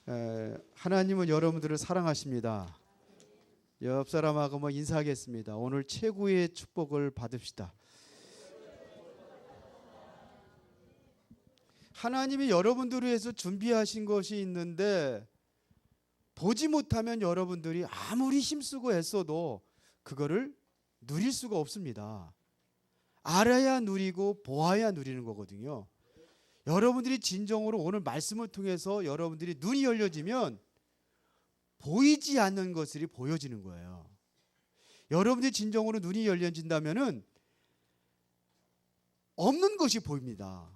하나님은 여러분들을 사랑하십니다. 옆 사람하고 인사하겠습니다. 오늘 최고의 축복을 받읍시다. 하나님이 여러분들을 위해서 준비하신 것이 있는데 보지 못하면 여러분들이 아무리 힘쓰고 애써도 그거를 누릴 수가 없습니다. 알아야 누리고 보아야 누리는 거거든요. 여러분들이 진정으로 오늘 말씀을 통해서 여러분들이 눈이 열려지면 보이지 않는 것들이 보여지는 거예요. 여러분들이 진정으로 눈이 열려진다면은 없는 것이 보입니다.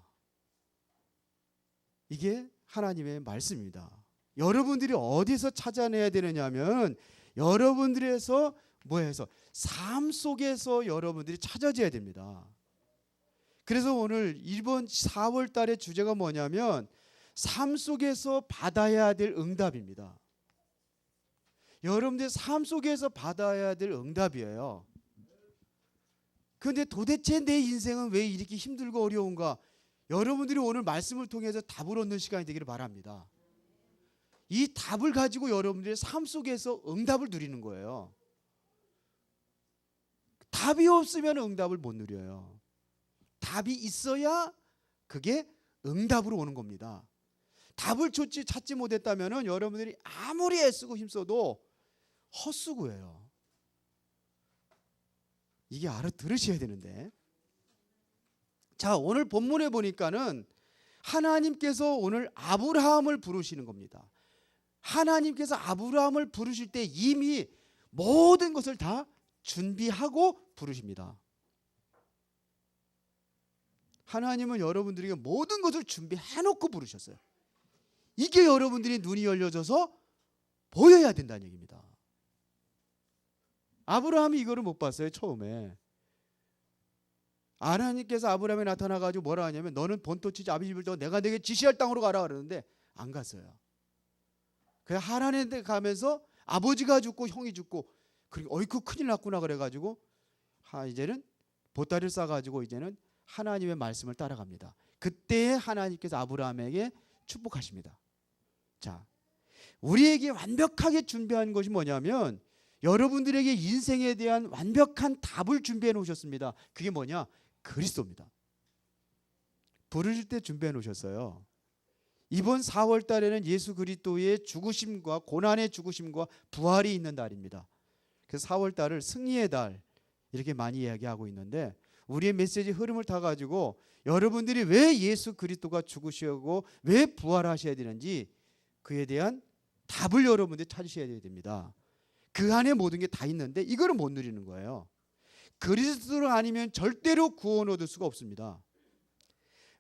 이게 하나님의 말씀입니다. 여러분들이 어디서 찾아내야 되느냐면 여러분들에서 삶 속에서 여러분들이 찾아져야 됩니다. 그래서 오늘 이번 4월 달의 주제가 뭐냐면 삶 속에서 받아야 될 응답입니다. 여러분들 삶 속에서 받아야 될 응답이에요. 그런데 도대체 내 인생은 왜 이렇게 힘들고 어려운가? 여러분들이 오늘 말씀을 통해서 답을 얻는 시간이 되기를 바랍니다. 이 답을 가지고 여러분들의 삶 속에서 응답을 누리는 거예요. 답이 없으면 응답을 못 누려요. 답이 있어야 그게 응답으로 오는 겁니다. 답을 찾지 못했다면 여러분들이 아무리 애쓰고 힘써도 헛수고예요. 이게 알아들으셔야 되는데. 자, 오늘 본문에 보니까는 하나님께서 오늘 아브라함을 부르시는 겁니다. 하나님께서 아브라함을 부르실 때 이미 모든 것을 다 준비하고 부르십니다. 하나님은 여러분들에게 모든 것을 준비해놓고 부르셨어요. 이게 여러분들이 눈이 열려져서 보여야 된다는 얘기입니다. 아브라함이 이거를 못 봤어요. 처음에 하나님께서 아브라함에 나타나가지고 뭐라 하냐면 너는 본토 치지 아비 집을 두고 내가 내게 지시할 땅으로 가라 그러는데 안 갔어요. 그냥 하나님한테 가면서 아버지가 죽고 형이 죽고 그리고 어이쿠 큰일 났구나 그래가지고 이제는 보따리를 싸가지고 이제는 하나님의 말씀을 따라갑니다. 그때 하나님께서 아브라함에게 축복하십니다. 자, 우리에게 완벽하게 준비한 것이 뭐냐면 여러분들에게 인생에 대한 완벽한 답을 준비해 놓으셨습니다. 그게 뭐냐? 그리스도입니다. 부르실 때 준비해 놓으셨어요. 이번 4월 달에는 예수 그리스도의 죽으심과 고난의 죽으심과 부활이 있는 달입니다. 그래서 4월 달을 승리의 달 이렇게 많이 이야기하고 있는데 우리의 메시지 흐름을 타가지고 여러분들이 왜 예수 그리스도가 죽으시고 왜 부활하셔야 되는지 그에 대한 답을 여러분들이 찾으셔야 됩니다. 그 안에 모든 게 다 있는데 이거를 못 누리는 거예요. 그리스도가 아니면 절대로 구원 얻을 수가 없습니다.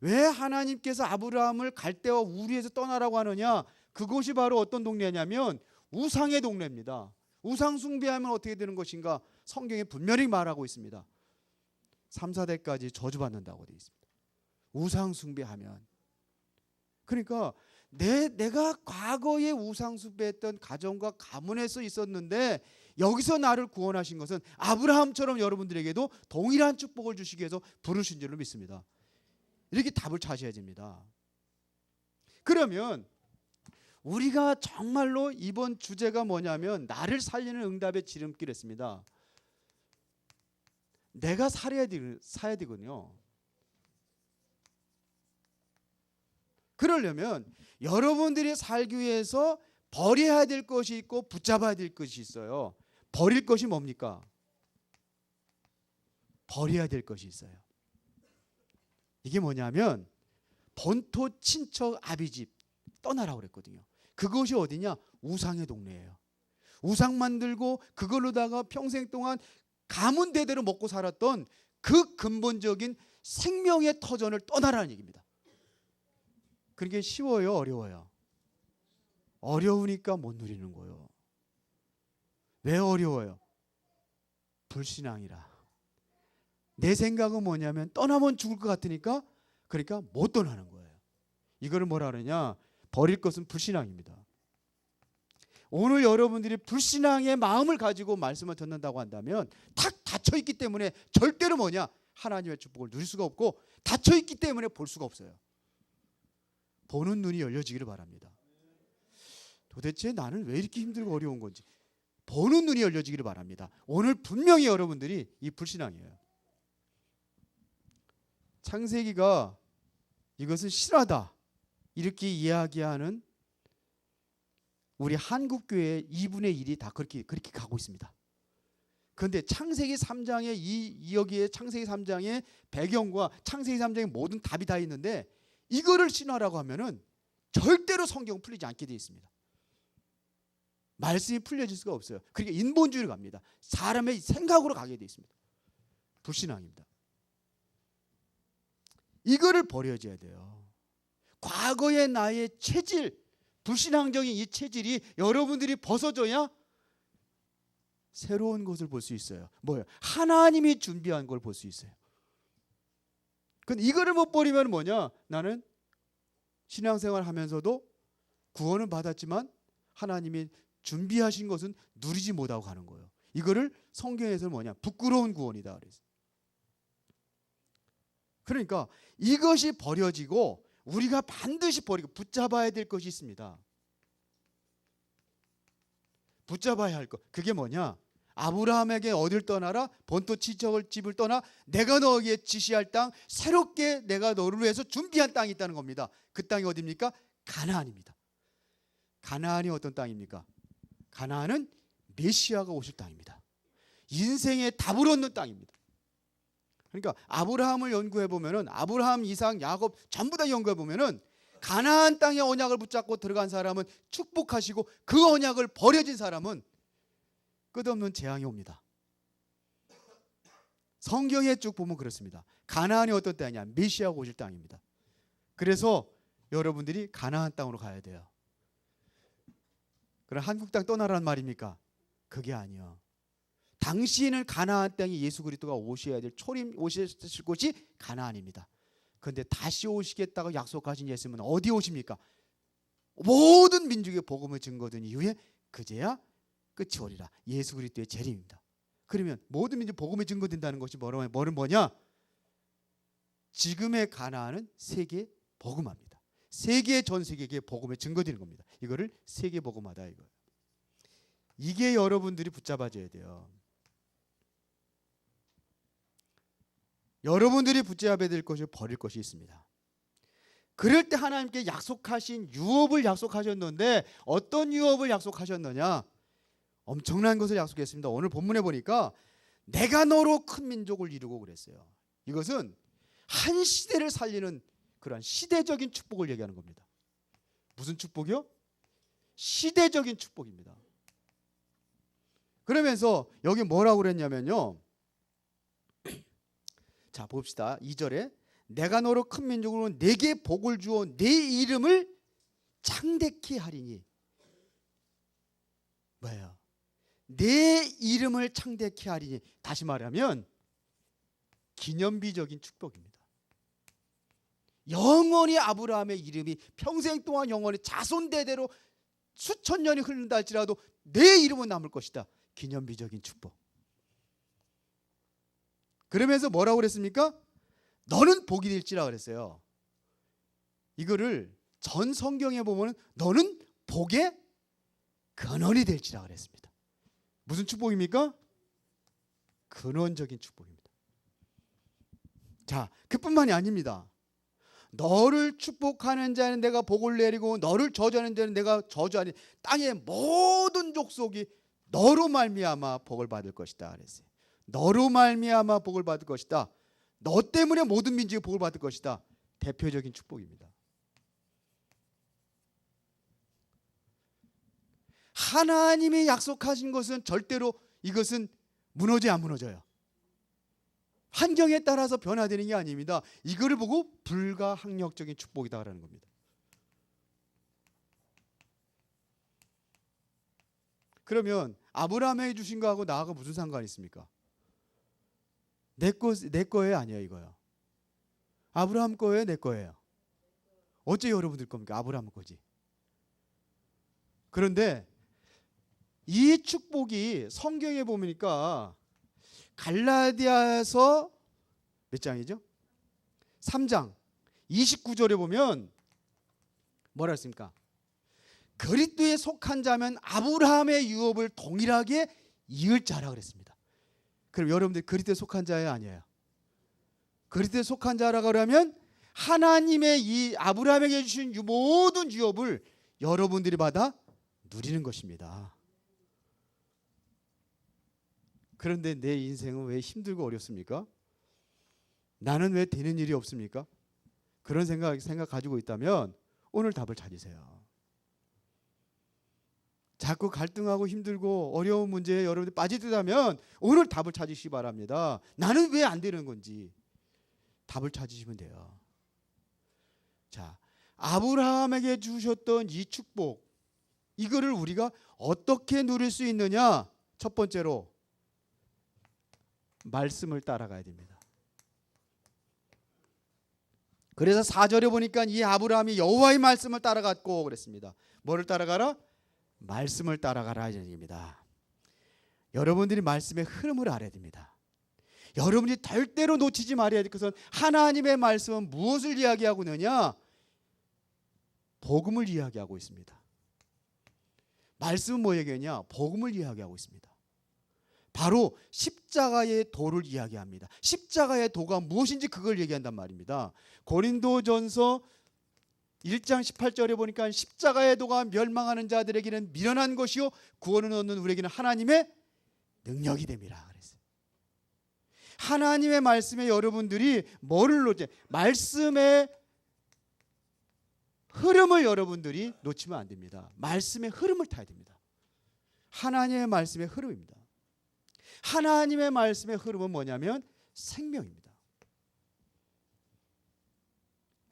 왜 하나님께서 아브라함을 갈대와 우리에서 떠나라고 하느냐? 그곳이 바로 어떤 동네냐면 우상의 동네입니다. 우상 숭배하면 어떻게 되는 것인가? 성경에 분명히 말하고 있습니다. 3, 4대까지 저주받는다고 되어 있습니다. 우상 숭배하면. 그러니까 내가 과거에 우상 숭배했던 가정과 가문에서 있었는데 여기서 나를 구원하신 것은 아브라함처럼 여러분들에게도 동일한 축복을 주시기 위해서 부르신 줄로 믿습니다. 이렇게 답을 찾아야 됩니다. 그러면 우리가 정말로 이번 주제가 뭐냐면 나를 살리는 응답의 지름길이었습니다. 내가 사야 되거든요. 그러려면 여러분들이 살기 위해서 버려야 될 것이 있고 붙잡아야 될 것이 있어요. 버릴 것이 뭡니까? 버려야 될 것이 있어요. 이게 뭐냐면 본토 친척 아비집 떠나라고 그랬거든요. 그것이 어디냐? 우상의 동네예요. 우상 만들고 그걸로다가 평생 동안 가문 대대로 먹고 살았던 그 근본적인 생명의 터전을 떠나라는 얘기입니다. 그게 쉬워요, 어려워요? 어려우니까 못 누리는 거예요. 왜 어려워요? 불신앙이라. 내 생각은 뭐냐면 떠나면 죽을 것 같으니까 그러니까 못 떠나는 거예요. 이거를 뭐라 그러냐? 버릴 것은 불신앙입니다. 오늘 여러분들이 불신앙의 마음을 가지고 말씀을 듣는다고 한다면 탁 닫혀있기 때문에 절대로 하나님의 축복을 누릴 수가 없고 닫혀있기 때문에 볼 수가 없어요. 보는 눈이 열려지기를 바랍니다. 도대체 나는 왜 이렇게 힘들고 어려운 건지 보는 눈이 열려지기를 바랍니다. 오늘 분명히 여러분들이 이 불신앙이에요. 창세기가 이것은 실화다 이렇게 이야기하는 우리 한국교회의 2분의 1이 다 그렇게 가고 있습니다. 그런데 창세기 3장의 여기에 창세기 3장의 배경과 창세기 3장의 모든 답이 다 있는데 이거를 신화라고 하면은 절대로 성경은 풀리지 않게 되어 있습니다. 말씀이 풀려질 수가 없어요. 그러니까 인본주의로 갑니다. 사람의 생각으로 가게 되어 있습니다. 불신앙입니다. 이거를 버려져야 돼요. 과거의 나의 체질, 불신앙적인 이 체질이 여러분들이 벗어져야 새로운 것을 볼 수 있어요. 뭐예요? 하나님이 준비한 걸 볼 수 있어요. 근데 이거를 못 버리면 뭐냐? 나는 신앙생활 하면서도 구원은 받았지만 하나님이 준비하신 것은 누리지 못하고 가는 거예요. 이거를 성경에서는 뭐냐? 부끄러운 구원이다 그랬어요. 그러니까 이것이 버려지고 우리가 반드시 버리고 붙잡아야 될 것이 있습니다. 붙잡아야 할 것. 그게 뭐냐? 아브라함에게 어딜 떠나라? 본토 친척을 집을 떠나 내가 너에게 지시할 땅, 새롭게 내가 너를 위해서 준비한 땅이 있다는 겁니다. 그 땅이 어디입니까? 가나안입니다. 가나안이 어떤 땅입니까? 가나안은 메시아가 오실 땅입니다. 인생의 답을 얻는 땅입니다. 그러니까 아브라함을 연구해 보면은 아브라함, 이삭, 야곱 전부 다 연구해 보면은 가나안 땅의 언약을 붙잡고 들어간 사람은 축복하시고 그 언약을 버려진 사람은 끝없는 재앙이 옵니다. 성경에 쭉 보면 그렇습니다. 가나안이 어떤 땅이냐? 메시아가 오실 땅입니다. 그래서 여러분들이 가나안 땅으로 가야 돼요. 그럼 한국 땅 떠나라는 말입니까? 그게 아니요. 당시에는 가나안 땅이 예수 그리스도가 오셔야 될 초림 오셨을 곳이 가나안입니다. 그런데 다시 오시겠다고 약속하신 예수님은 어디 오십니까? 모든 민족의 복음을 증거된 이후에 그제야 끝이 오리라. 예수 그리스도의 재림입니다. 그러면 모든 민족 복음이 증거된다는 것이 뭐냐? 지금의 가나안은 세계 복음화입니다. 세계 전 세계에 복음이 증거되는 겁니다. 이거를 세계 복음화다 이거예요. 이게 여러분들이 붙잡아줘야 돼요. 여러분들이 붙잡아야 될 것이 버릴 것이 있습니다. 그럴 때 하나님께 약속하신 유업을 약속하셨는데 어떤 유업을 약속하셨느냐? 엄청난 것을 약속했습니다. 오늘 본문에 보니까 내가 너로 큰 민족을 이루고 그랬어요. 이것은 한 시대를 살리는 그러한 시대적인 축복을 얘기하는 겁니다. 무슨 축복이요? 시대적인 축복입니다. 그러면서 여기 뭐라고 그랬냐면요. 자 봅시다. 2절에 내가 너로 큰 민족으로 내게 복을 주어 내 이름을 창대케 하리니 뭐예요? 내 이름을 창대케 하리니 다시 말하면 기념비적인 축복입니다. 영원히 아브라함의 이름이 평생 동안 영원히 자손대대로 수천 년이 흐른다 할지라도 내 이름은 남을 것이다. 기념비적인 축복. 그러면서 뭐라고 그랬습니까? 너는 복이 될지라 그랬어요. 이거를 전 성경에 보면 너는 복의 근원이 될지라 그랬습니다. 무슨 축복입니까? 근원적인 축복입니다. 자, 그뿐만이 아닙니다. 너를 축복하는 자는 내가 복을 내리고 너를 저주하는 자는 내가 저주하니 땅의 모든 족속이 너로 말미암아 복을 받을 것이다 그랬어요. 너로 말미암아 복을 받을 것이다. 너 때문에 모든 민족이 복을 받을 것이다. 대표적인 축복입니다. 하나님이 약속하신 것은 절대로 이것은 무너져 안 무너져요. 환경에 따라서 변화되는 게 아닙니다. 이거를 보고 불가항력적인 축복이다라는 겁니다. 그러면 아브라함에게 주신 거하고 나하고 무슨 상관이 있습니까? 내 거예요, 아니에요, 이거요? 아브라함 거예요, 내 거예요? 어째 여러분들 겁니까? 아브라함 거지. 그런데 이 축복이 성경에 보니까 갈라디아서 몇 장이죠? 3장 29절에 보면 뭐라 했습니까? 그리스도에 속한 자면 아브라함의 유업을 동일하게 이을 자라 그랬습니다. 그럼 여러분들 그리스도에 속한 자예요, 아니에요? 그리스도에 속한 자라 그러면 하나님의 이 아브라함에게 주신 모든 유업을 여러분들이 받아 누리는 것입니다. 그런데 내 인생은 왜 힘들고 어렵습니까? 나는 왜 되는 일이 없습니까? 그런 생각 가지고 있다면 오늘 답을 찾으세요. 자꾸 갈등하고 힘들고 어려운 문제에 여러분들 빠지다면 오늘 답을 찾으시기 바랍니다. 나는 왜 안 되는 건지 답을 찾으시면 돼요. 자, 아브라함에게 주셨던 이 축복, 이거를 우리가 어떻게 누릴 수 있느냐? 첫 번째로 말씀을 따라가야 됩니다. 그래서 4절에 보니까 이 아브라함이 여호와의 말씀을 따라갔고 그랬습니다. 뭐를 따라가라? 말씀을 따라가라 얘기입니다. 여러분들이 말씀의 흐름을 알아야 됩니다. 여러분이 절대로 놓치지 말아야 될 것은 하나님의 말씀은 무엇을 이야기하고 있느냐? 복음을 이야기하고 있습니다. 말씀은 뭐 얘기하냐? 복음을 이야기하고 있습니다. 바로 십자가의 도를 이야기합니다. 십자가의 도가 무엇인지 그걸 얘기한단 말입니다. 고린도전서 1장 18절에 보니까 십자가의 도가 멸망하는 자들에게는 미련한 것이요 구원을 얻는 우리에게는 하나님의 능력이 됨이라 그랬어요. 하나님의 말씀에 여러분들이 뭐를 놓지? 말씀의 흐름을 여러분들이 놓치면 안 됩니다. 말씀의 흐름을 타야 됩니다. 하나님의 말씀의 흐름입니다. 하나님의 말씀의 흐름은 뭐냐면 생명입니다.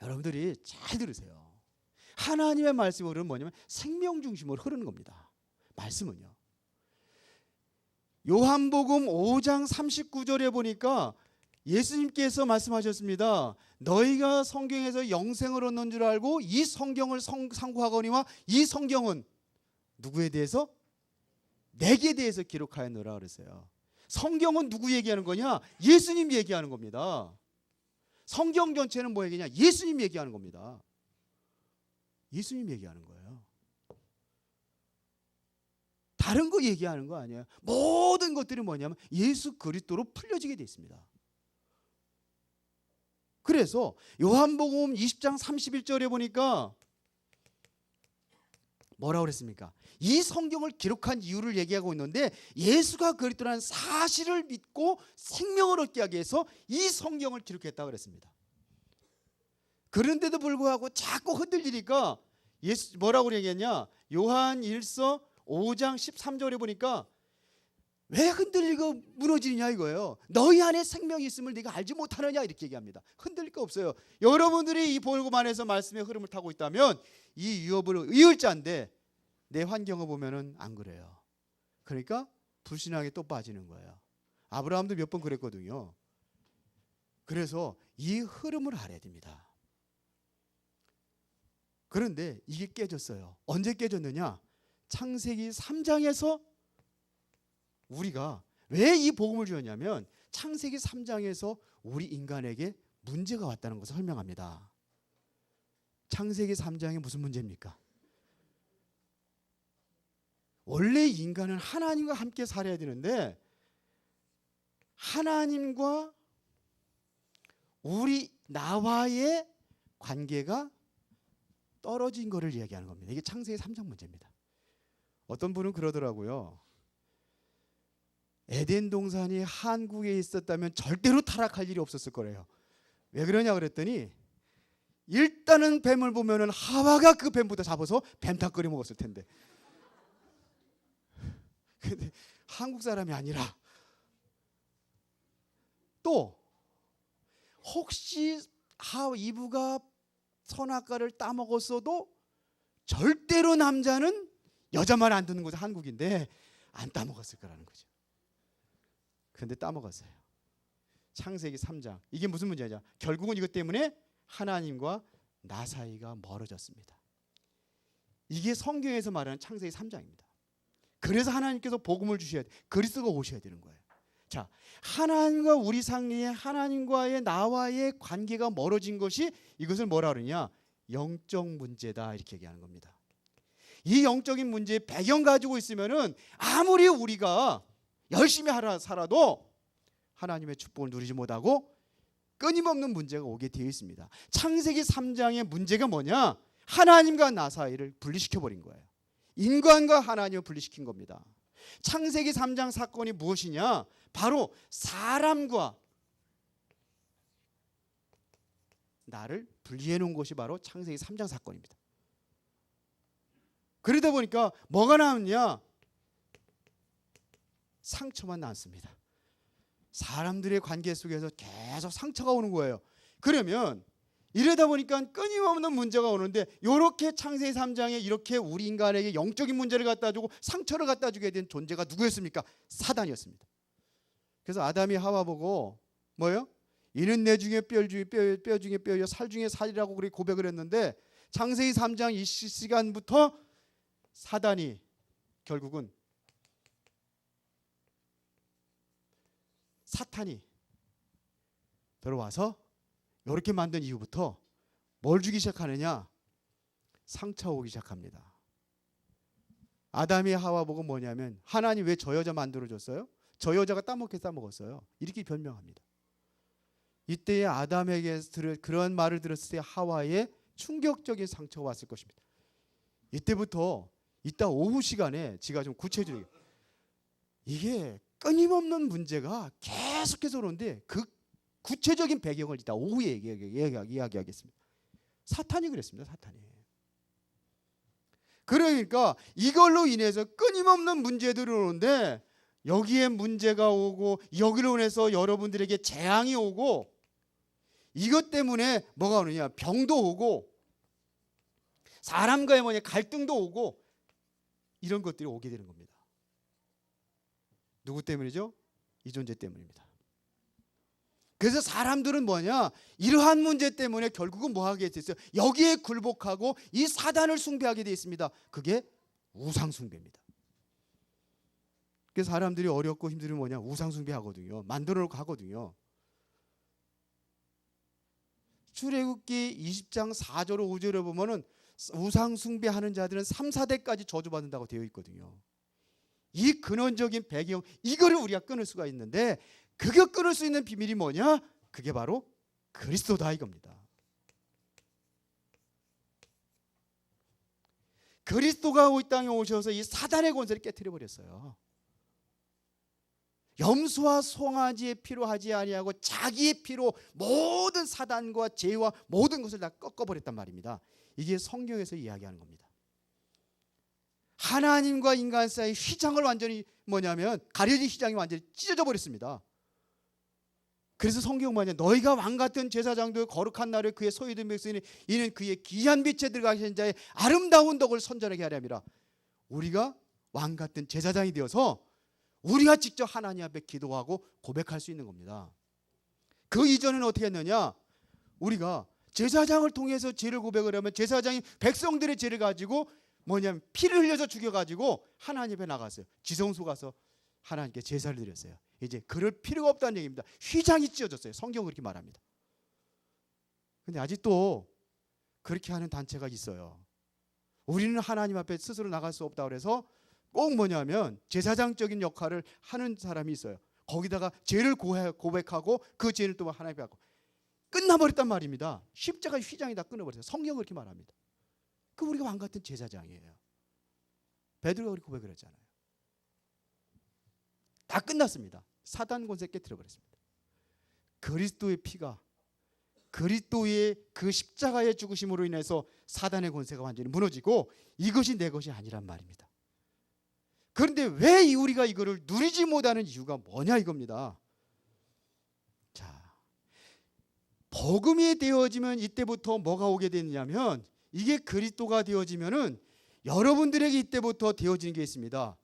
여러분들이 잘 들으세요. 하나님의 말씀의 흐름은 뭐냐면 생명 중심으로 흐르는 겁니다. 말씀은요. 요한복음 5장 39절에 보니까 예수님께서 말씀하셨습니다. 너희가 성경에서 영생을 얻는 줄 알고 이 성경을 상고하거니와 이 성경은 누구에 대해서? 내게 대해서 기록하였노라 그랬어요. 성경은 누구 얘기하는 거냐? 예수님 얘기하는 겁니다. 성경 전체는 뭐 얘기냐? 예수님 얘기하는 겁니다. 예수님 얘기하는 거예요. 다른 거 얘기하는 거 아니에요. 모든 것들이 뭐냐면 예수 그리스도로 풀려지게 돼 있습니다. 그래서 요한복음 20장 31절에 보니까 뭐라고 그랬습니까? 이 성경을 기록한 이유를 얘기하고 있는데 예수가 그리스도라는 사실을 믿고 생명을 얻게 하기 위해서 이 성경을 기록했다고 그랬습니다. 그런데도 불구하고 자꾸 흔들리니까 예수 뭐라고 얘기했냐? 요한 1서 5장 13절에 보니까 왜 흔들리고 무너지느냐 이거예요. 너희 안에 생명이 있음을 네가 알지 못하느냐 이렇게 얘기합니다. 흔들릴 거 없어요. 여러분들이 이 복음 안에서 말씀의 흐름을 타고 있다면 이 유업을 이을 자인데 내 환경을 보면은 안 그래요. 그러니까 불신앙에 또 빠지는 거예요. 아브라함도 몇 번 그랬거든요. 그래서 이 흐름을 알아야 됩니다. 그런데 이게 깨졌어요. 언제 깨졌느냐? 창세기 3장에서 우리가 왜 이 복음을 주었냐면 창세기 3장에서 우리 인간에게 문제가 왔다는 것을 설명합니다. 창세기 3장에 무슨 문제입니까? 원래 인간은 하나님과 함께 살아야 되는데 하나님과 나와의 관계가 떨어진 것을 이야기하는 겁니다. 이게 창세기 3장 문제입니다. 어떤 분은 그러더라고요. 에덴 동산이 한국에 있었다면 절대로 타락할 일이 없었을 거래요. 왜 그러냐 그랬더니 일단은 뱀을 보면은 하와가 그 뱀보다 잡아서 뱀탕 끓여 먹었을 텐데. 근데 한국 사람이 아니라 또 혹시 이브가 선악과를 따먹었어도 절대로 남자는 여자만 안 듣는 거죠. 한국인데 안 따먹었을 거라는 거죠. 근데 따먹었어요. 창세기 3장. 이게 무슨 문제냐? 결국은 이것 때문에 하나님과 나 사이가 멀어졌습니다. 이게 성경에서 말하는 창세기 3장입니다. 그래서 하나님께서 복음을 주셔야 돼. 그리스도가 오셔야 되는 거예요. 자, 하나님과 우리 사이에 하나님과의 나와의 관계가 멀어진 것이 이것을 뭐라 그러냐? 영적 문제다 이렇게 얘기하는 겁니다. 이 영적인 문제의 배경 가지고 있으면은 아무리 우리가 열심히 살아도 하나님의 축복을 누리지 못하고 끊임없는 문제가 오게 되어 있습니다. 창세기 3장의 문제가 뭐냐? 하나님과 나 사이를 분리시켜 버린 거예요. 인간과 하나님을 분리시킨 겁니다. 창세기 3장 사건이 무엇이냐? 바로 사람과 나를 분리해 놓은 것이 바로 창세기 3장 사건입니다. 그러다 보니까 뭐가 남냐? 상처만 남습니다. 사람들의 관계 속에서 계속 상처가 오는 거예요. 그러면 이러다 보니까 끊임없는 문제가 오는데, 이렇게 창세기 3장에 이렇게 우리 인간에게 영적인 문제를 갖다 주고 상처를 갖다 주게 된 존재가 누구였습니까? 사단이었습니다. 그래서 아담이 하와 보고 뭐예요? 이는 내 중에 뼈 중에 뼈요 살 중에 살이라고 그렇게 고백을 했는데, 창세기 3장 이 시간부터 사단이 결국은 사탄이 들어와서 이렇게 만든 이후부터 뭘 주기 시작하느냐? 상처 오기 시작합니다. 아담이 하와 보고 뭐냐면, 하나님 왜 저 여자 만들어줬어요? 저 여자가 따먹게 따먹었어요. 이렇게 변명합니다. 이때에 아담에게 그런 말을 들었을 때 하와의 충격적인 상처가 왔을 것입니다. 이때부터 이따 오후 시간에 제가 좀 구체적으로, 이게 끊임없는 문제가 계속해서 오는데 그 구체적인 배경을 이따 오후에 이야기하겠습니다. 사탄이 그랬습니다. 사탄이. 그러니까 이걸로 인해서 끊임없는 문제들이 오는데, 여기에 문제가 오고 여기로 인해서 여러분들에게 재앙이 오고, 이것 때문에 뭐가 오느냐? 병도 오고 사람과의 뭐냐? 갈등도 오고, 이런 것들이 오게 되는 겁니다. 누구 때문이죠? 이 존재 때문입니다. 그래서 사람들은 뭐냐? 이러한 문제 때문에 결국은 뭐 하게 됐어요? 여기에 굴복하고 이 사단을 숭배하게 되어 있습니다. 그게 우상 숭배입니다. 그래서 사람들이 어렵고 힘들면 뭐냐? 우상 숭배하거든요. 만들어 놓고 하거든요. 출애굽기 20장 4절 5절에 보면은 우상 숭배하는 자들은 3, 4대까지 저주받는다고 되어 있거든요. 이 근원적인 배경, 이거를 우리가 끊을 수가 있는데, 그거 끊을 수 있는 비밀이 뭐냐? 그게 바로 그리스도다 이겁니다. 그리스도가 이 땅에 오셔서 이 사단의 권세를 깨트려 버렸어요. 염소와 송아지의 피로 하지 아니하고 자기의 피로 모든 사단과 죄와 모든 것을 다 꺾어버렸단 말입니다. 이게 성경에서 이야기하는 겁니다. 하나님과 인간 사이 휘장을 완전히 뭐냐면, 가려진 휘장이 완전히 찢어져 버렸습니다. 그래서 성경 뭐냐? 너희가 왕 같은 제사장도 거룩한 날에 그의 소유된 백성이 이는 그의 귀한 빛에 들어가신 자의 아름다운 덕을 선전하게 하려 함이라. 우리가 왕 같은 제사장이 되어서 우리가 직접 하나님 앞에 기도하고 고백할 수 있는 겁니다. 그 이전에는 어떻게 했느냐? 우리가 제사장을 통해서 죄를 고백을 하면 제사장이 백성들의 죄를 가지고 뭐냐면 피를 흘려서 죽여가지고 하나님 앞에 나갔어요. 지성소 가서 하나님께 제사를 드렸어요. 이제 그럴 필요가 없다는 얘기입니다. 휘장이 찢어졌어요. 성경은 그렇게 말합니다. 근데 아직도 그렇게 하는 단체가 있어요. 우리는 하나님 앞에 스스로 나갈 수 없다 그래서 꼭 뭐냐면 제사장적인 역할을 하는 사람이 있어요. 거기다가 죄를 고백하고 그 죄를 또 하나님께 하고 끝나버렸단 말입니다. 십자가 휘장이 다 끊어버렸어요. 성경은 그렇게 말합니다. 그 우리가 왕 같은 제사장이에요. 베드로가 그렇게 고백을 했잖아요. 다 끝났습니다. 사단 권세 깨트려 버렸습니다. 그리스도의 피가, 그리스도의 그 십자가의 죽으심으로 인해서 사단의 권세가 완전히 무너지고 이것이 내 것이 아니란 말입니다. 그런데 왜 우리가 이거를 누리지 못하는 이유가 뭐냐 이겁니다. 자, 복음이 되어지면 이때부터 뭐가 오게 되느냐면, 이게 그리스도가 되어지면은 여러분들에게 이때부터 되어지는 게 있습니다.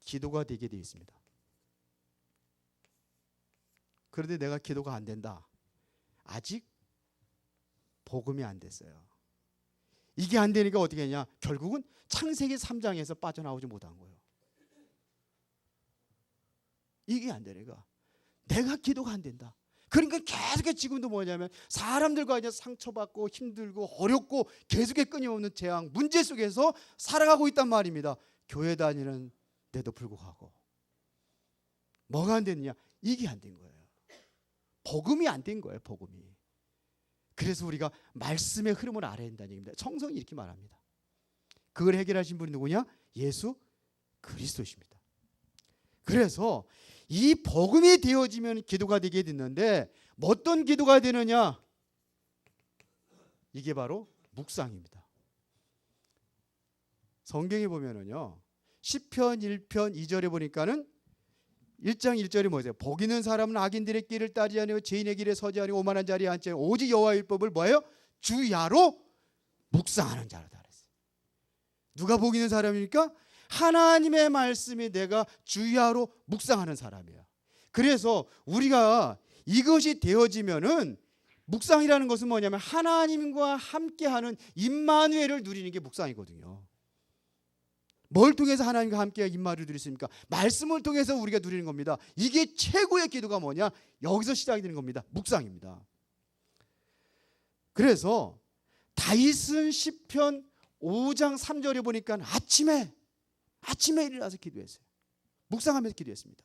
기도가 되게 되어 있습니다. 그런데 내가 기도가 안 된다. 아직 복음이 안 됐어요. 이게 안 되니까 어떻게 하냐? 결국은 창세기 3장에서 빠져나오지 못한 거예요. 이게 안 되니까 내가 기도가 안 된다. 그러니까 계속해 지금도 뭐냐면 사람들과 이제 상처받고 힘들고 어렵고 계속해 끊임없는 재앙, 문제 속에서 살아가고 있단 말입니다. 교회 다니는 데도 불구하고. 뭐가 안 됐느냐? 이게 안 된 거예요. 복음이 안 된 거예요. 복음이. 그래서 우리가 말씀의 흐름을 알아야 된다는 얘기입니다. 성경이 이렇게 말합니다. 그걸 해결하신 분이 누구냐? 예수 그리스도십니다. 그래서 이 복음이 되어지면 기도가 되게 됐는데 어떤 기도가 되느냐? 이게 바로 묵상입니다. 성경에 보면은요, 시편 1편 2절에 보니까는 1장 1절이 뭐예요? 복 있는 사람은 악인들의 길을 따르지 아니하고 죄인의 길에 서지 아니하고 오만한 자리에 앉지 아니하고 오직 여호와의 율법을 뭐예요? 주야로 묵상하는 자라다 그랬어요. 누가 복 있는 사람입니까? 하나님의 말씀이 내가 주야로 묵상하는 사람이에요. 그래서 우리가 이것이 되어지면은, 묵상이라는 것은 뭐냐면 하나님과 함께하는 임마누엘을 누리는 게 묵상이거든요. 뭘 통해서 하나님과 함께 임마누엘을 누리십니까? 말씀을 통해서 우리가 누리는 겁니다. 이게 최고의 기도가 뭐냐? 여기서 시작이 되는 겁니다. 묵상입니다. 그래서 다윗은 시편 5장 3절에 보니까 아침에 일어나서 기도했어요. 묵상하면서 기도했습니다.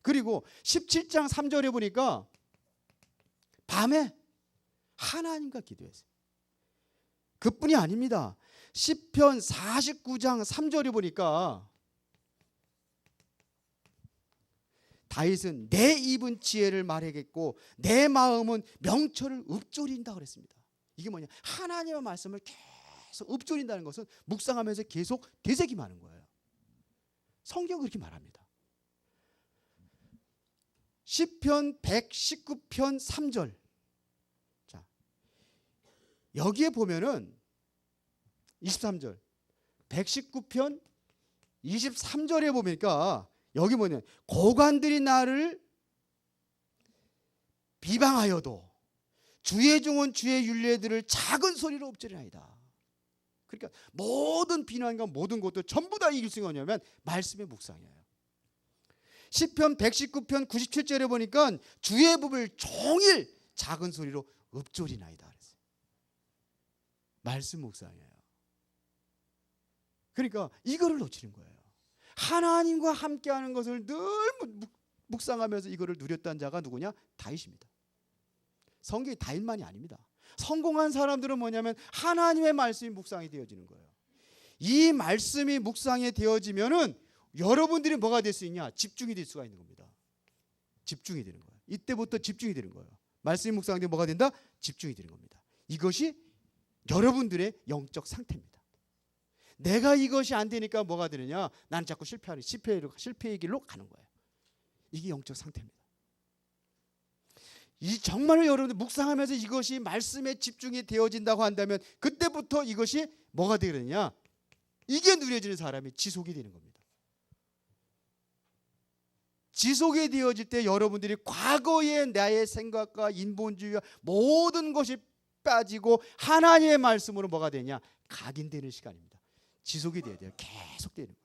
그리고 17장 3절에 보니까 밤에 하나님과 기도했어요. 그뿐이 아닙니다. 시편 49장 3절에 보니까 다윗은 내 입은 지혜를 말하겠고 내 마음은 명철을 읊조린다 그랬습니다. 이게 뭐냐? 하나님의 말씀을 계속 읊조린다는 것은 묵상하면서 계속 되새김하는 거예요. 성경은 그렇게 말합니다. 시편 119편 3절. 자, 여기에 보면은 23절, 119편 23절에 보니까 여기 뭐냐? 고관들이 나를 비방하여도 주의 종은 주의 율례들을 작은 소리로 읊조리나이다. 그러니까 모든 비난과 모든 것도 전부 다 이길 수가 뭐냐면 말씀의 묵상이에요. 시편 119편 97절에 보니까 주의 법을 종일 작은 소리로 읊조리나이다 그랬어요. 말씀 묵상이에요. 그러니까 이거를 놓치는 거예요. 하나님과 함께하는 것을 늘 묵상하면서 이거를 누렸던 자가 누구냐? 다윗입니다. 성경이 다윗만이 아닙니다. 성공한 사람들은 뭐냐면 하나님의 말씀이 묵상이 되어지는 거예요. 이 말씀이 묵상이 되어지면은 여러분들이 뭐가 될 수 있냐? 집중이 될 수가 있는 겁니다. 집중이 되는 거예요. 이때부터 집중이 되는 거예요. 말씀이 묵상되면 뭐가 된다? 집중이 되는 겁니다. 이것이 여러분들의 영적 상태입니다. 내가 이것이 안 되니까 뭐가 되느냐? 나는 자꾸 실패의 길로 가는 거예요. 이게 영적 상태입니다. 이 정말로 여러분들 묵상하면서 이것이 말씀에 집중이 되어진다고 한다면 그때부터 이것이 뭐가 되느냐? 이게 누려지는 사람이 지속이 되는 겁니다. 지속이 되어질 때 여러분들이 과거의 나의 생각과 인본주의와 모든 것이 빠지고 하나님의 말씀으로 뭐가 되냐? 각인되는 시간입니다. 지속이 돼야 돼요. 계속 되는 거예요.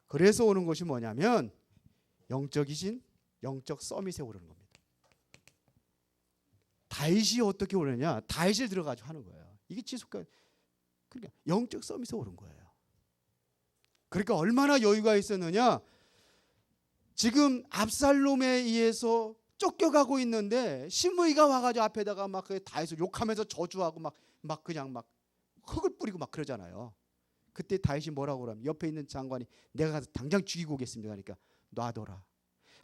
그래서 오는 것이 뭐냐면 영적이신 영적 서밋에 오르는 겁니다. 다윗이 어떻게 오르냐? 다윗을 들어가지고 하는 거예요. 이게 지속과 그러니까 영적 서밋에 오른 거예요. 그러니까 얼마나 여유가 있었느냐? 지금 압살롬에 의해서 쫓겨가고 있는데 시므이가 와가지고 앞에다가 막 다윗을 욕하면서 저주하고 막 그냥 막 흙을 뿌리고 막 그러잖아요. 그때 다윗이 뭐라고 그러면 옆에 있는 장관이 내가 가서 당장 죽이고 오겠습니다. 그러니까 놔둬라.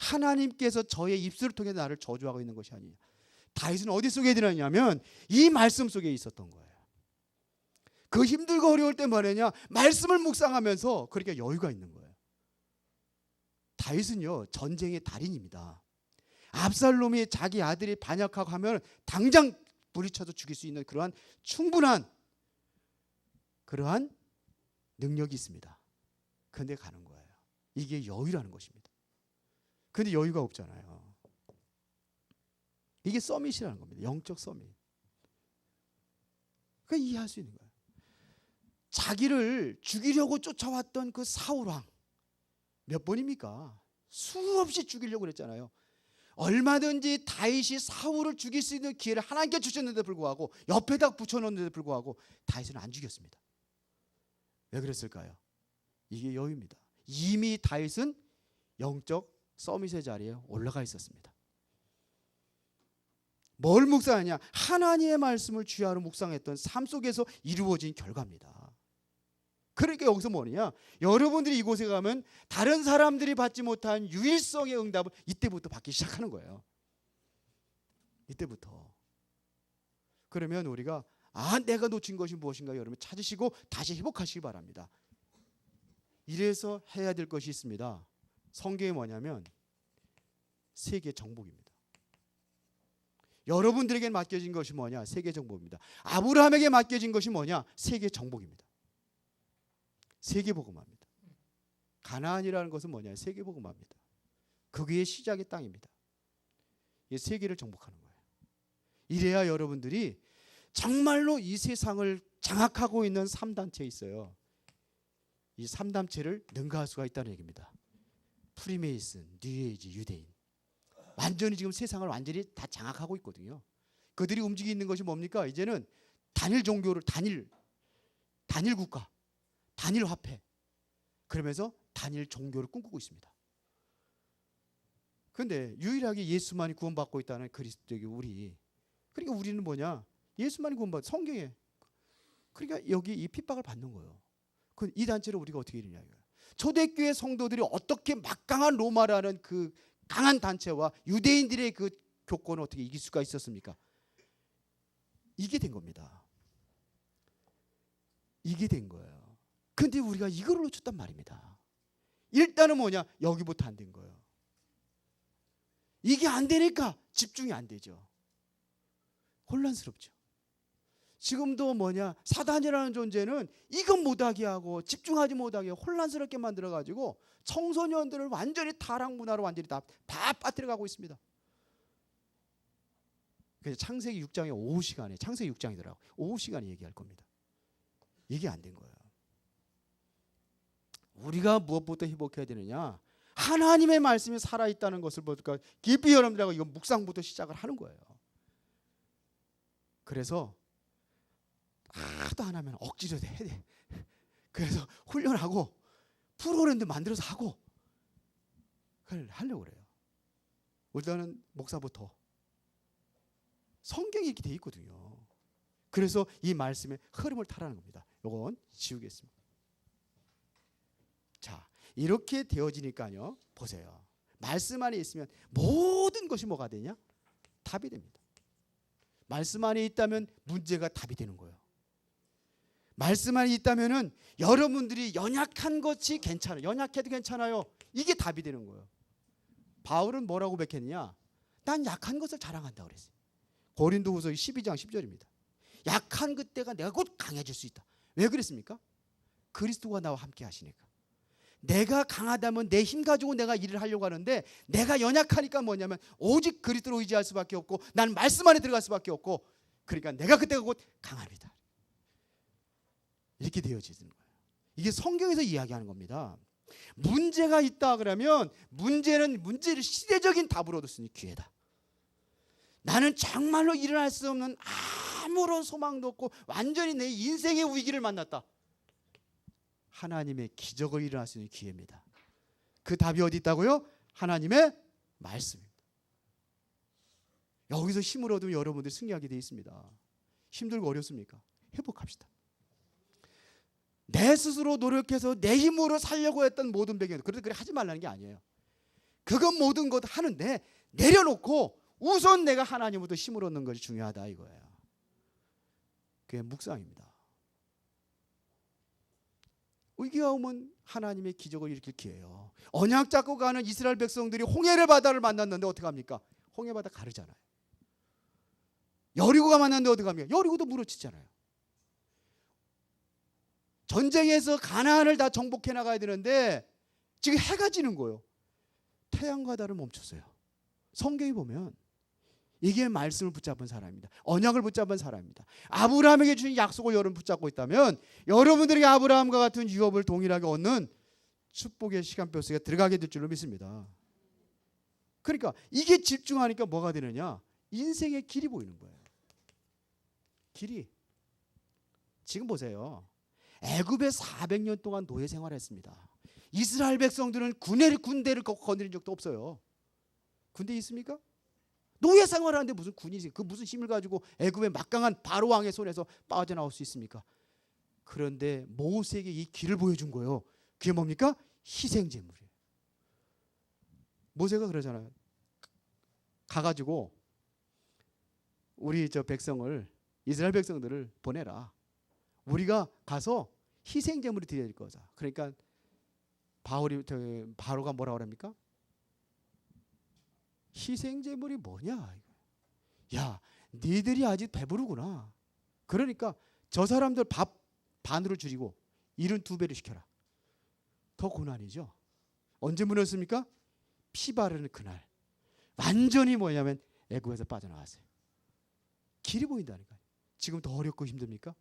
하나님께서 저의 입술을 통해 나를 저주하고 있는 것이 아니냐. 다윗은 어디 속에 들었냐면 이 말씀 속에 있었던 거예요. 그 힘들고 어려울 때 뭐냐냐? 말씀을 묵상하면서 그러니까 여유가 있는 거예요. 다윗은요 전쟁의 달인입니다. 압살롬이 자기 아들이 반역하고 하면 당장 부리쳐서 죽일 수 있는 그러한 충분한 그러한 능력이 있습니다. 그런데 가는 거예요. 이게 여유라는 것입니다. 그런데 여유가 없잖아요. 이게 서밋이라는 겁니다. 영적 서밋. 그러니까 이해할 수 있는 거예요. 자기를 죽이려고 쫓아왔던 그 사울왕 몇 번입니까? 수없이 죽이려고 그랬잖아요. 얼마든지 다윗이 사울을 죽일 수 있는 기회를 하나님께 주셨는데 불구하고, 옆에다 붙여놓는데도 불구하고 다윗은 안 죽였습니다. 왜 그랬을까요? 이게 여유입니다. 이미 다윗은 영적 서밋의 자리에 올라가 있었습니다. 뭘 묵상하냐? 하나님의 말씀을 주야로 묵상했던 삶 속에서 이루어진 결과입니다. 그러니까 여기서 뭐냐? 여러분들이 이곳에 가면 다른 사람들이 받지 못한 유일성의 응답을 이때부터 받기 시작하는 거예요. 이때부터. 그러면 우리가 내가 놓친 것이 무엇인가 여러분 찾으시고 다시 회복하시기 바랍니다. 이래서 해야 될 것이 있습니다. 성경이 뭐냐면 세계 정복입니다. 여러분들에게 맡겨진 것이 뭐냐? 세계 정복입니다. 아브라함에게 맡겨진 것이 뭐냐? 세계 정복입니다. 세계 복음화입니다. 가나안이라는 것은 뭐냐? 세계 복음화입니다. 그게 시작의 땅입니다. 이 세계를 정복하는 거예요. 이래야 여러분들이 정말로 이 세상을 장악하고 있는 3단체에 있어요. 이 3단체를 능가할 수가 있다는 얘기입니다. 프리메이슨, 뉴에이지, 유대인. 완전히 지금 세상을 완전히 다 장악하고 있거든요. 그들이 움직이고 있는 것이 뭡니까? 이제는 단일 종교를 단일 국가, 단일 화폐, 그러면서 단일 종교를 꿈꾸고 있습니다. 그런데 유일하게 예수만이 구원받고 있다는 그리스도의 우리. 그러니까 우리는 뭐냐? 예수만이 구원받고 성경에. 그러니까 여기 이 핍박을 받는 거예요. 이 단체를 우리가 어떻게 이루냐 이거예요. 초대교회 성도들이 어떻게 막강한 로마라는 그 강한 단체와 유대인들의 그 교권을 어떻게 이길 수가 있었습니까? 이게 된 겁니다. 이게 된 거예요. 근데 우리가 이걸 놓쳤단 말입니다. 일단은 뭐냐? 여기부터 안 된 거예요. 이게 안 되니까 집중이 안 되죠. 혼란스럽죠. 지금도 뭐냐? 사단이라는 존재는 이건 못하게 하고 집중하지 못하게 혼란스럽게 만들어가지고 청소년들을 완전히 타락 문화로 완전히 다 빠뜨려가고 있습니다. 그래서 창세기 6장에 오후 시간에, 창세기 6장이더라고요. 오후 시간에 얘기할 겁니다. 이게 안 된 거예요. 우리가 무엇부터 회복해야 되느냐? 하나님의 말씀이 살아있다는 것을 보니까 깊이 여러분들하고 이거 묵상부터 시작을 하는 거예요. 그래서 하도 안 하면 억지로 해야 돼. 그래서 훈련하고 프로그램도 만들어서 하고 그걸 하려고 그래요. 일단은 목사부터. 성경이 이렇게 돼 있거든요. 그래서 이 말씀의 흐름을 타라는 겁니다. 이건 지우겠습니다. 자, 이렇게 되어지니까요. 보세요. 말씀 안에 있으면 모든 것이 뭐가 되냐? 답이 됩니다. 말씀 안에 있다면 문제가 답이 되는 거예요. 말씀 안에 있다면은 여러분들이 연약한 것이 괜찮아요. 연약해도 괜찮아요. 이게 답이 되는 거예요. 바울은 뭐라고 고백했느냐? 난 약한 것을 자랑한다 그랬어요. 고린도후서 12장 10절입니다. 약한 그때가 내가 곧 강해질 수 있다. 왜 그랬습니까? 그리스도가 나와 함께 하시니까. 내가 강하다면 내 힘 가지고 내가 일을 하려고 하는데 내가 연약하니까 뭐냐면 오직 그리스도로 의지할 수밖에 없고 난 말씀 안에 들어갈 수밖에 없고 그러니까 내가 그때가 곧 강합니다. 이렇게 되어지는 거예요. 이게 성경에서 이야기하는 겁니다. 문제가 있다 그러면 문제를 시대적인 답으로 얻을 수 있는 기회다. 나는 정말로 일어날 수 없는 아무런 소망도 없고 완전히 내 인생의 위기를 만났다. 하나님의 기적을 일어날 수 있는 기회입니다. 그 답이 어디 있다고요? 하나님의 말씀입니다. 여기서 힘을 얻으면 여러분들이 승리하게 되어 있습니다. 힘들고 어렵습니까? 회복합시다. 내 스스로 노력해서 내 힘으로 살려고 했던 모든 배경, 그래 하지 말라는 게 아니에요. 그건 모든 것 하는데 내려놓고 우선 내가 하나님부터 힘을 얻는 것이 중요하다 이거예요. 그게 묵상입니다. 위기가 오면 하나님의 기적을 일으킬 기회예요. 언약 잡고 가는 이스라엘 백성들이 홍해를 바다를 만났는데 어떻게 합니까? 홍해 바다 가르잖아요. 여리고가 만났는데 어떻게 합니까? 여리고도 무너지잖아요. 전쟁에서 가나안을 다 정복해 나가야 되는데 지금 해가 지는 거예요. 태양과 달을 멈췄어요. 성경에 보면 이게 말씀을 붙잡은 사람입니다. 언약을 붙잡은 사람입니다. 아브라함에게 주신 약속을 여러분 붙잡고 있다면 여러분들에게 아브라함과 같은 유업을 동일하게 얻는 축복의 시간표 속에 들어가게 될 줄로 믿습니다. 그러니까 이게 집중하니까 뭐가 되느냐? 인생의 길이 보이는 거예요. 길이. 지금 보세요. 애굽에 400년 동안 노예 생활했습니다. 이스라엘 백성들은 군대를 건드린 적도 없어요. 군대 있습니까? 노예 생활하는데 무슨 군이 있습니까? 그 무슨 힘을 가지고 애굽의 막강한 바로 왕의 손에서 빠져나올 수 있습니까? 그런데 모세에게 이 길을 보여준 거예요. 그게 뭡니까? 희생제물이에요. 모세가 그러잖아요. 가가지고 우리 저 백성을, 이스라엘 백성들을 보내라. 우리가 가서 희생제물을 드려야 될 거다. 그러니까 바로가 뭐라고 합니까? 희생제물이 뭐냐? 야, 니들이 아직 배부르구나. 그러니까 저 사람들 밥 반으로 줄이고 일은 2배로 시켜라. 더 고난이죠. 언제 무너졌습니까? 피 바르는 그날. 완전히 뭐냐면 애굽에서 빠져나왔어요. 길이 보인다니까요. 지금 더 어렵고 힘듭니까?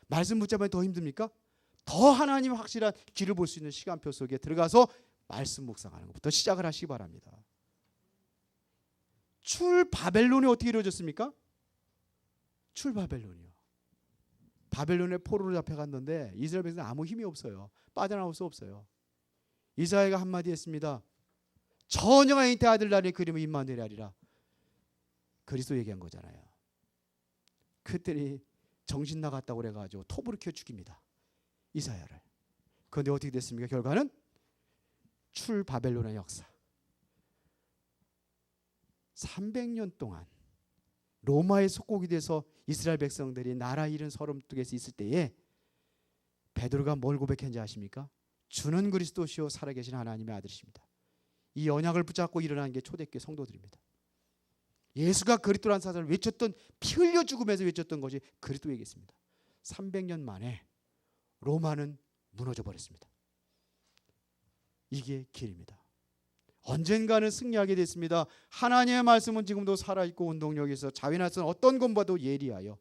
말씀 붙잡으면 더 힘듭니까? 더 하나님 확실한 길을 볼 수 있는 시간표 속에 들어가서 말씀 묵상하는 것부터 시작을 하시기 바랍니다. 출 바벨론이 어떻게 이루어졌습니까? 출 바벨론이요. 바벨론의 포로로 잡혀갔는데 이스라엘 백성은 아무 힘이 없어요. 빠져나올 수 없어요. 이사야가 한마디 했습니다. 처녀가 잉태 아들 낳으니 그 이름은 임마누엘이 아니라 그리스도 얘기한 거잖아요. 그들이 정신 나갔다고 그래가지고 톱으로 켜 죽입니다. 이사야를. 그런데 어떻게 됐습니까? 결과는 출 바벨론의 역사. 300년 동안 로마의 속국이 돼서 이스라엘 백성들이 나라 잃은 서름 속에서 있을 때에 베드로가 뭘 고백했는지 아십니까? 주는 그리스도시요 살아계신 하나님의 아들이십니다. 이 언약을 붙잡고 일어난 게 초대교회 성도들입니다. 예수가 그리스도라는 사실을 외쳤던, 피 흘려 죽으면서 외쳤던 것이 그리스도 얘기했습니다. 300년 만에 로마는 무너져 버렸습니다. 이게 길입니다. 언젠가는 승리하게 됐습니다. 하나님의 말씀은 지금도 살아있고 운동력이 있어 자위할 수 없는 어떤 것보다도 예리하여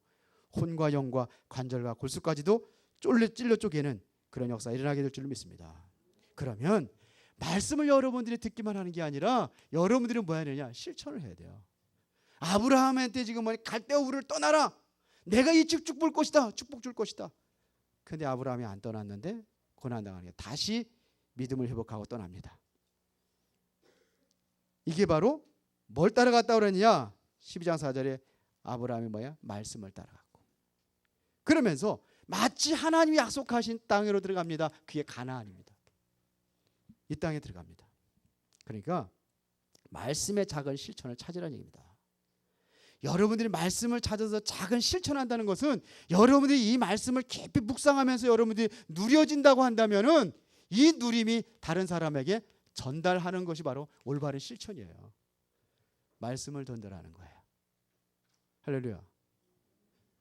혼과 영과 관절과 골수까지도 찔러 쪼개는 그런 역사가 일어나게 될 줄로 믿습니다. 그러면 말씀을 여러분들이 듣기만 하는 게 아니라 여러분들은 뭐 해야 되냐? 실천을 해야 돼요. 아브라함한테 지금 갈대아 우르를 떠나라. 내가 이 축복 볼 것이다. 축복 줄 것이다. 그런데 아브라함이 안 떠났는데 고난당하는 게 다시 믿음을 회복하고 떠납니다. 이게 바로 뭘 따라갔다 그러느냐? 12장 4절에 아브라함이 뭐야? 말씀을 따라갔고. 그러면서 마치 하나님이 약속하신 땅으로 들어갑니다. 그게 가나안입니다. 이 땅에 들어갑니다. 그러니까 말씀의 작은 실천을 찾으라는 얘기입니다. 여러분들이 말씀을 찾아서 작은 실천한다는 것은 여러분들이 이 말씀을 깊이 묵상하면서 여러분들이 누려진다고 한다면은 이 누림이 다른 사람에게 전달하는 것이 바로 올바른 실천이에요. 말씀을 전달하는 거예요. 할렐루야.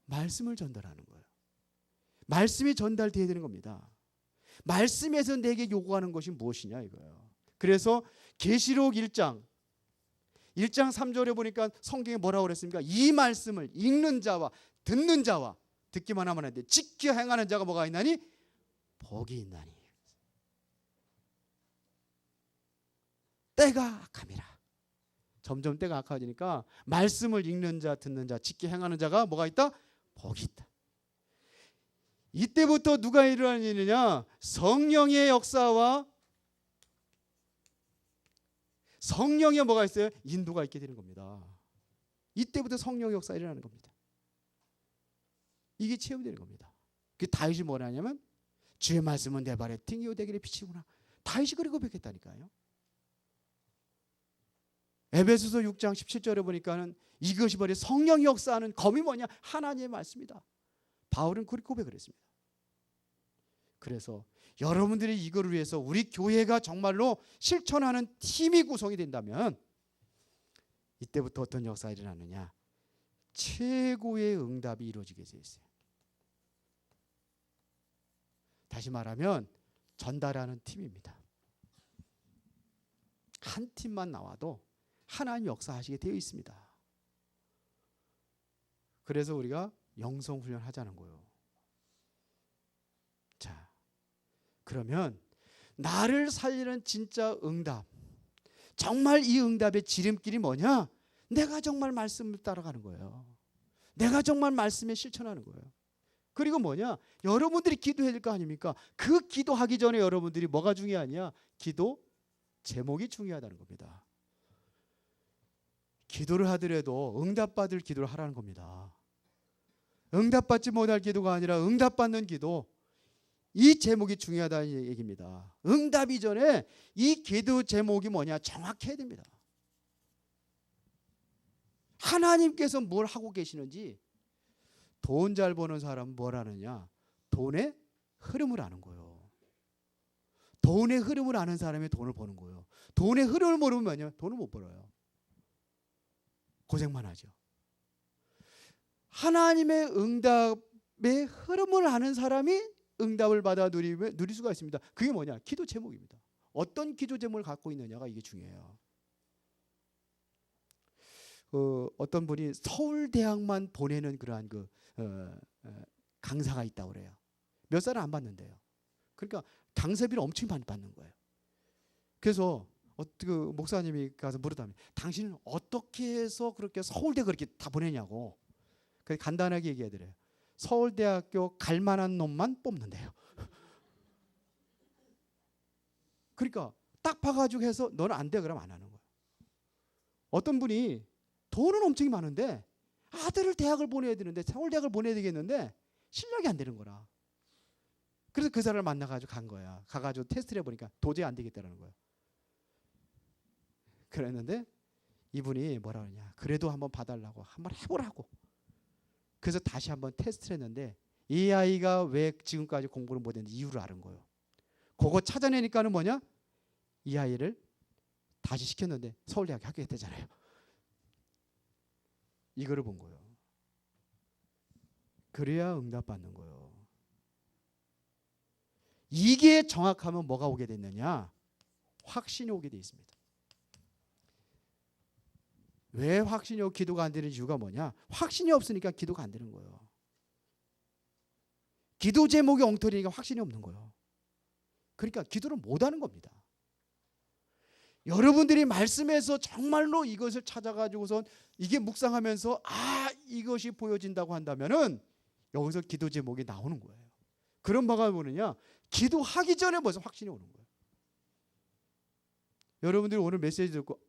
말씀을 전달하는 거예요. 말씀이 전달돼야 되는 겁니다. 말씀에서 내게 요구하는 것이 무엇이냐 이거예요. 그래서 계시록 1장 3절에 보니까 성경에 뭐라고 그랬습니까? 이 말씀을 읽는 자와 듣는 자와 듣기만 하면 안 돼. 지켜 행하는 자가 뭐가 있나니? 복이 있나니. 때가 악함이라. 점점 때가 악해지니까 말씀을 읽는 자, 듣는 자, 지켜 행하는 자가 뭐가 있다? 복이 있다. 이때부터 누가 일어나느냐? 성령의 역사와 성령의 뭐가 있어요? 인도가 있게 되는 겁니다. 이때부터 성령의 역사가 일어나는 겁니다. 이게 체험되는 겁니다. 그 다윗이 뭐라냐면 주의 말씀은 내 발에 등이요 대길에 비치구나. 다윗이 그렇게 고백했다니까요. 에베소서 6장 17절에 보니까는 이것이 바로 성령의 역사하는 검이 뭐냐? 하나님의 말씀이다. 바울은 그렇게 고백을 했습니다. 그래서 여러분들이 이거를 위해서 우리 교회가 정말로 실천하는 팀이 구성이 된다면 이때부터 어떤 역사가 일어나느냐? 최고의 응답이 이루어지게 되어 있어요. 다시 말하면 전달하는 팀입니다. 한 팀만 나와도 하나님 역사하시게 되어 있습니다. 그래서 우리가 영성훈련 하자는 거예요. 자, 그러면 나를 살리는 진짜 응답, 정말 이 응답의 지름길이 뭐냐? 내가 정말 말씀을 따라가는 거예요. 내가 정말 말씀에 실천하는 거예요. 그리고 뭐냐? 여러분들이 기도해야 될 거 아닙니까? 그 기도하기 전에 여러분들이 뭐가 중요하냐? 기도 제목이 중요하다는 겁니다. 기도를 하더라도 응답받을 기도를 하라는 겁니다. 응답받지 못할 기도가 아니라 응답받는 기도, 이 제목이 중요하다는 얘기입니다. 응답 이전에 이 기도 제목이 뭐냐? 정확해야 됩니다. 하나님께서 뭘 하고 계시는지. 돈 잘 버는 사람은 뭘 하느냐? 돈의 흐름을 아는 거예요. 돈의 흐름을 아는 사람이 돈을 버는 거예요. 돈의 흐름을 모르면 뭐냐? 돈을 못 벌어요. 고생만 하죠. 하나님의 응답의 흐름을 아는 사람이 응답을 받아 누릴 수가 있습니다. 그게 뭐냐? 기도 제목입니다. 어떤 기도 제목을 갖고 있느냐가 이게 중요해요. 어떤 분이 서울대학만 보내는 그러한 강사가 있다고 그래요. 몇 살은 안 받는데요. 그러니까 강사비를 엄청 많이 받는 거예요. 그래서 그 목사님이 가서 물었답니다. 당신은 어떻게 해서 그렇게 서울대 그렇게 다 보내냐고. 그래서 간단하게 얘기해드려요. 서울대학교 갈 만한 놈만 뽑는데요. 그러니까 딱 봐가지고 해서 너는 안 돼 그러면 안 하는 거예요. 어떤 분이 돈은 엄청 많은데 아들을 대학을 보내야 되는데 서울대학을 보내야 되겠는데 실력이 안 되는 거라. 그래서 그 사람을 만나가지고 간 거야. 가가지고 테스트를 해보니까 도저히 안 되겠다는 거예요. 그랬는데 이분이 뭐라 그러냐. 그래도 한번 봐달라고 한번 해보라고. 그래서 다시 한번 테스트를 했는데 이 아이가 왜 지금까지 공부를 못했는지 이유를 아는 거예요. 그거 찾아내니까는 뭐냐? 이 아이를 다시 시켰는데 서울대학에 합격했대잖아요. 이거를 본 거예요. 그래야 응답받는 거예요. 이게 정확하면 뭐가 오게 됐느냐? 확신이 오게 돼 있습니다. 왜 확신이 오고 기도가 안 되는 이유가 뭐냐? 확신이 없으니까 기도가 안 되는 거예요. 기도 제목이 엉터리니까 확신이 없는 거예요. 그러니까 기도를 못하는 겁니다. 여러분들이 말씀에서 정말로 이것을 찾아가지고선 이게 묵상하면서 이것이 보여진다고 한다면은 여기서 기도 제목이 나오는 거예요. 그런 뭐가 뭐느냐? 기도하기 전에 벌써 확신이 오는 거예요. 여러분들이 오늘 메시지 듣고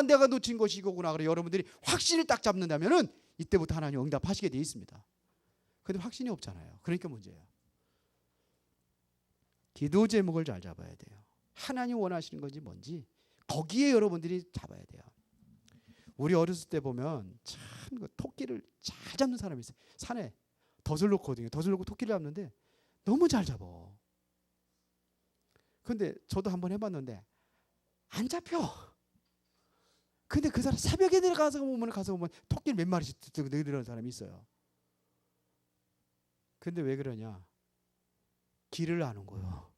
내가 놓친 것이 이거구나. 그래 여러분들이 확신을 딱 잡는다면은 이때부터 하나님 응답하시게 돼 있습니다. 그런데 확신이 없잖아요. 그러니까 문제예요. 기도 제목을 잘 잡아야 돼요. 하나님 원하시는 건지 뭔지 거기에 여러분들이 잡아야 돼요. 우리 어렸을 때 보면 참 토끼를 잘 잡는 사람이 있어요. 산에 덫을 놓거든요. 덫을 놓고 토끼를 잡는데 너무 잘 잡아. 근데 저도 한번 해봤는데 안 잡혀. 근데 그 사람 새벽에 내려가서 보면 토끼를 몇 마리씩 내리는 사람이 있어요. 근데 왜 그러냐? 길을 아는 거예요.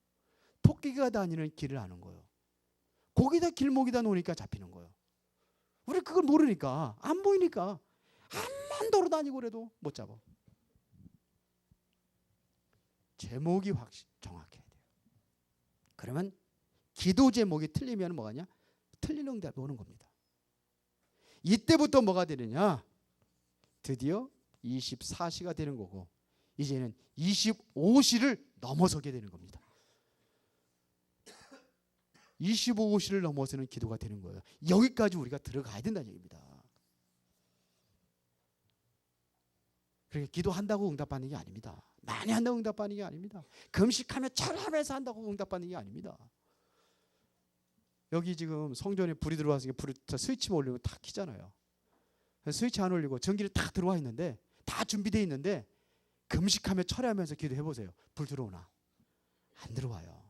토끼가 다니는 길을 아는 거예요. 거기다 길목에다 놓으니까 잡히는 거예요. 우리 그걸 모르니까 안 보이니까 암만 돌아다니고 그래도 못 잡아. 제목이 정확해야 돼요. 그러면 기도 제목이 틀리면 뭐가냐? 틀린 응답이 오는 겁니다. 이때부터 뭐가 되느냐? 드디어 24시가 되는 거고 이제는 25시를 넘어서게 되는 겁니다. 25시를 넘어서는 기도가 되는 거예요. 여기까지 우리가 들어가야 된다는 얘기입니다. 그러니까 기도한다고 응답받는 게 아닙니다. 많이 한다고 응답받는 게 아닙니다. 금식하며 철하면서 한다고 응답받는 게 아닙니다. 여기 지금 성전에 불이 들어왔으니까 불을 스위치만 올리고 다 켜잖아요. 스위치 안 올리고 전기를 다 들어와 있는데 다 준비되어 있는데 금식하며 철회하면서 기도해 보세요. 불 들어오나? 안 들어와요.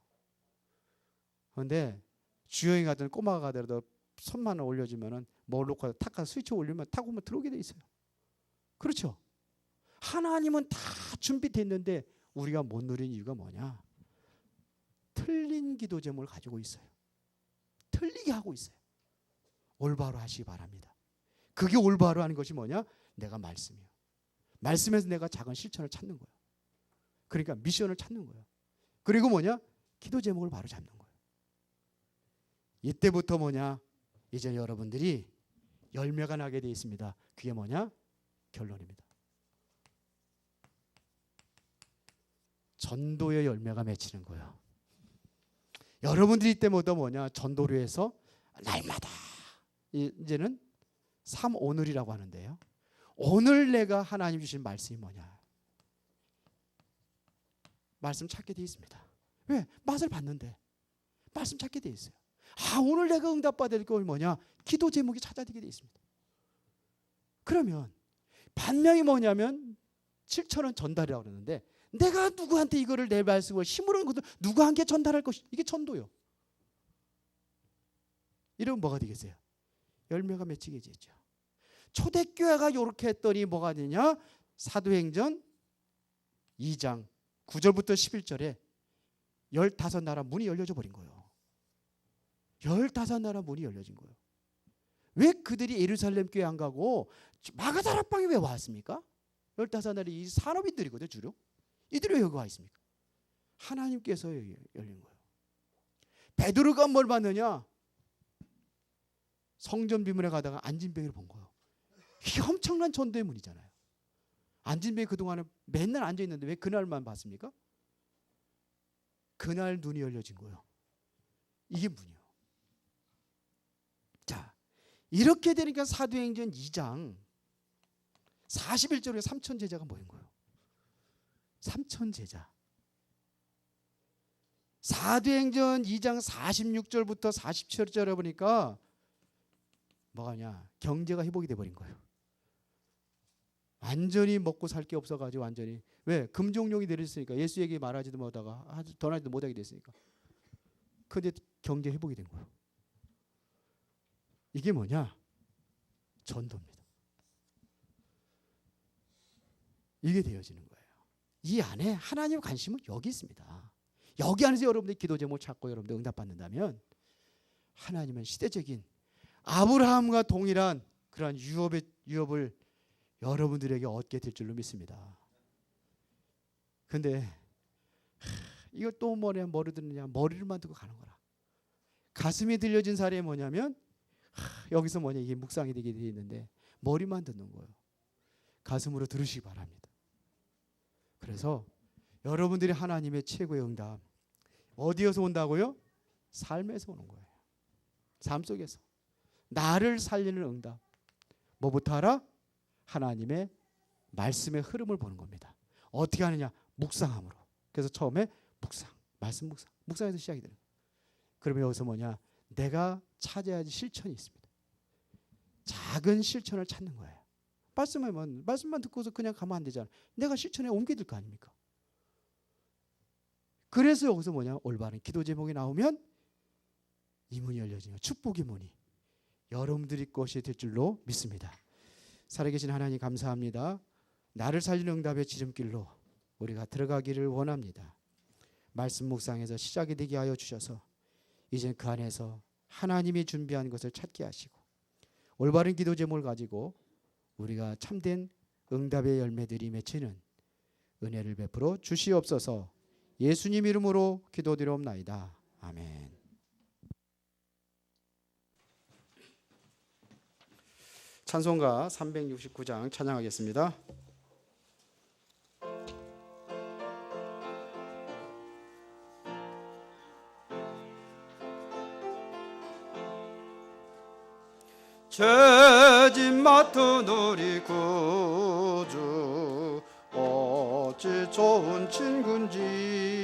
그런데 주영이 가든 꼬마가 가더라도 손만 올려주면은 뭘 놓고 탁 가서 스위치 올리면 탁 오면 들어오게 돼 있어요. 그렇죠? 하나님은 다 준비되어 있는데 우리가 못 누리는 이유가 뭐냐? 틀린 기도 제목을 가지고 있어요. 틀리게 하고 있어요. 올바로 하시기 바랍니다. 그게 올바로 하는 것이 뭐냐? 내가 말씀이에요. 말씀에서 내가 작은 실천을 찾는 거예요. 그러니까 미션을 찾는 거예요. 그리고 뭐냐? 기도 제목을 바로 잡는 거예요. 이때부터 뭐냐? 이제 여러분들이 열매가 나게 되어 있습니다. 그게 뭐냐? 결론입니다. 전도의 열매가 맺히는 거예요. 여러분들이 때마다 뭐냐? 전도를 해서 날마다 이제는 오늘이라고 하는데요. 오늘 내가 하나님 주신 말씀이 뭐냐? 말씀 찾게 되어 있습니다. 왜? 맛을 봤는데 말씀 찾게 되어 있어요. 오늘 내가 응답받을 걸 뭐냐? 기도 제목이 찾아지게 되어 있습니다. 그러면 반명이 뭐냐면 실천은 전달이라고 그러는데 내가 누구한테 이거를 내 말씀을 힘으로 것도 누구한테 전달할 것이 이게 전도요. 이러면 뭐가 되겠어요? 열매가 맺히게 되죠. 초대교회가 이렇게 했더니 뭐가 되냐? 사도행전 2장 9절부터 11절에 15나라 문이 열려져 버린 거예요. 15나라 문이 열려진 거예요. 왜 그들이 예루살렘 교회 안 가고 마가다락방에 왜 왔습니까? 15나라 이 산업인들이거든요. 주로. 이들이 왜 여기 와 있습니까? 하나님께서 열린 거예요. 베드로가 뭘 봤느냐? 성전 비문에 가다가 안진뱅이를 본 거예요. 이게 엄청난 전도의 문이잖아요. 안진뱅이 그동안에 맨날 앉아있는데 왜 그날만 봤습니까? 그날 눈이 열려진 거예요. 이게 문이에요. 자, 이렇게 되니까 사도행전 2장 41절에 3천 제자가 모인 거예요. 3천 제자. 사도행전 2장 46절부터 47절에 보니까 뭐가냐? 경제가 회복이 돼 버린 거예요. 완전히 먹고 살 게 없어가지고 완전히 왜? 금종용이 내렸으니까 예수 얘기 말하지도 못하다가 전하지도 못하게 됐으니까. 근데 경제 회복이 된 거예요. 이게 뭐냐? 전도입니다. 이게 되어지는 거예요. 이 안에 하나님 관심은 여기 있습니다. 여기 안에서 여러분들이 기도 제목 찾고 여러분들 응답받는다면 하나님은 시대적인 아브라함과 동일한 그러한 유업을 여러분들에게 얻게 될 줄로 믿습니다. 근데 이거 또 뭐냐? 머리 듣느냐? 머리를만 듣고 가는 거라. 가슴이 들려진 사례 뭐냐면 여기서 뭐냐? 이게 묵상이 되게 돼 있는데 머리만 듣는 거예요. 가슴으로 들으시기 바랍니다. 그래서 여러분들이 하나님의 최고의 응답 어디에서 온다고요? 삶에서 오는 거예요. 삶 속에서 나를 살리는 응답 뭐부터 알아? 하나님의 말씀의 흐름을 보는 겁니다. 어떻게 하느냐? 묵상함으로. 그래서 처음에 묵상, 말씀 묵상에서 시작이 되는 거예요. 그러면 여기서 뭐냐? 내가 찾아야 할 실천이 있습니다. 작은 실천을 찾는 거예요. 말씀만 듣고서 그냥 가면 안 되잖아요. 내가 실천에 옮겨야 될 거 아닙니까? 그래서 여기서 뭐냐? 올바른 기도 제목이 나오면 이 문이 열려지는 축복의 문이 여러분들이 것이 될 줄로 믿습니다. 살아계신 하나님 감사합니다. 나를 살리는 응답의 지름길로 우리가 들어가기를 원합니다. 말씀 묵상에서 시작이 되게 하여 주셔서 이제 그 안에서 하나님이 준비한 것을 찾게 하시고 올바른 기도 제목을 가지고 우리가 참된 응답의 열매들이 맺히는 은혜를 베풀어 주시옵소서. 예수님 이름으로 기도드리옵나이다. 아멘. 찬송가 369장 찬양하겠습니다. 죄짐 맡은 우리 구주 어찌 좋은 친구인지